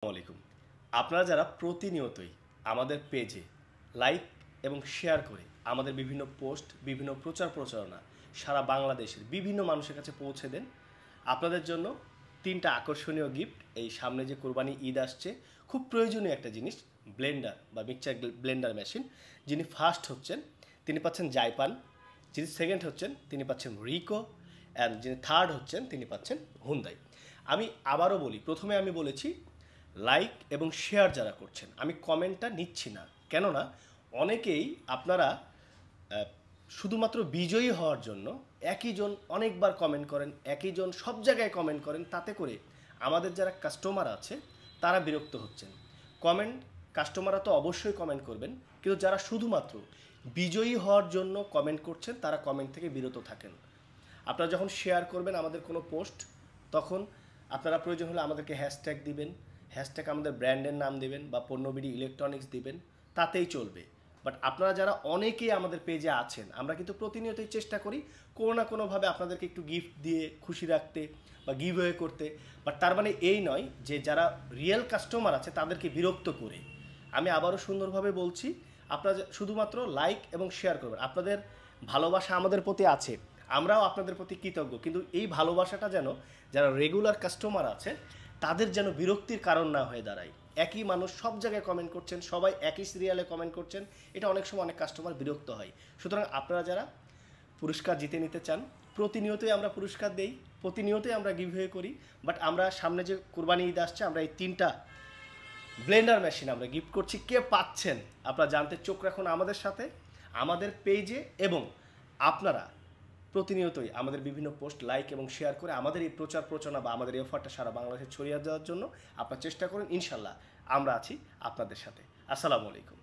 আলাইকুম। আপনারা যারা প্রতিনিয়তই আমাদের পেজে লাইক এবং শেয়ার করে আমাদের বিভিন্ন পোস্ট, বিভিন্ন প্রচার প্রচারণা সারা বাংলাদেশের বিভিন্ন মানুষের কাছে পৌঁছে দেন, আপনাদের জন্য ৩টা আকর্ষণীয় গিফট। এই সামনে যে কোরবানি ঈদ আসছে, খুব প্রয়োজনীয় একটা জিনিস, ব্লেন্ডার বা মিক্সচার ব্লেন্ডার মেশিন। যিনি ফার্স্ট হচ্ছেন তিনি পাচ্ছেন জাইপান, যিনি সেকেন্ড হচ্ছেন তিনি পাচ্ছেন রিকো, অ্যান্ড যিনি থার্ড হচ্ছেন তিনি পাচ্ছেন হুন্দাই। আমি আবারও বলি, প্রথমে আমি বলেছি লাইক এবং শেয়ার যারা করছেন, আমি কমেন্টটা নিচ্ছি না, কেননা অনেকেই আপনারা শুধুমাত্র বিজয়ী হওয়ার জন্য একই জন অনেকবার কমেন্ট করেন, একই জন সব জায়গায় কমেন্ট করেন, তাতে করে আমাদের যারা কাস্টমার আছে তারা বিরক্ত হচ্ছেন। কমেন্ট, কাস্টমাররা তো অবশ্যই কমেন্ট করবেন, কিন্তু যারা শুধুমাত্র বিজয়ী হওয়ার জন্য কমেন্ট করছেন তারা কমেন্ট থেকে বিরত থাকেন। আপনারা যখন শেয়ার করবেন আমাদের কোনো পোস্ট, তখন আপনারা প্রয়োজন হলে আমাদেরকে হ্যাশট্যাগ দিবেন, হ্যাশট্যাগ আমাদের ব্র্যান্ডের নাম দিবেন বা পণ্যবিডি ইলেকট্রনিক্স দিবেন, তাতেই চলবে। বাট আপনারা যারা অনেকেই আমাদের পেজে আছেন, আমরা কিন্তু প্রতিনিয়তই চেষ্টা করি কোনো না কোনোভাবে আপনাদেরকে একটু গিফট দিয়ে খুশি রাখতে বা গিভওয়ে করতে। বাট তার মানে এই নয় যে যারা রিয়েল কাস্টমার আছে তাদেরকে বিরক্ত করে। আমি আবারও সুন্দরভাবে বলছি, আপনারা শুধুমাত্র লাইক এবং শেয়ার করবেন। আপনাদের ভালোবাসা আমাদের প্রতি আছে, আমরাও আপনাদের প্রতি কৃতজ্ঞ, কিন্তু এই ভালোবাসাটা যেন যারা রেগুলার কাস্টমার আছে তাদের যেন বিরক্তির কারণ না হয়ে দাঁড়ায়। একই মানুষ সব জায়গায় কমেন্ট করছেন, সবাই একই সিরিয়ালে কমেন্ট করছেন, এটা অনেক সময় অনেক কাস্টমার বিরক্ত হয়। সুতরাং আপনারা যারা পুরস্কার জিতে নিতে চান, প্রতিনিয়তই আমরা পুরস্কার দেই, প্রতিনিয়তই আমরা গিভওয়ে করি। বাট আমরা সামনে যে কুরবানি ঈদ আসছে, আমরা এই 3টা ব্লেন্ডার মেশিন আমরা গিফট করছি। কে পাচ্ছেন আপনারা জানতে চোখ রাখুন আমাদের সাথে, আমাদের পেজে, এবং আপনারা প্রতিনিয়তই আমাদের বিভিন্ন পোস্ট লাইক এবং শেয়ার করে আমাদের এই প্রচার প্রচারণা বা আমাদের এই অফারটা সারা বাংলাদেশে ছড়িয়ে দেওয়ার জন্য আপনারা চেষ্টা করুন। ইনশাল্লাহ আমরা আছি আপনাদের সাথে। আসসালামু আলাইকুম।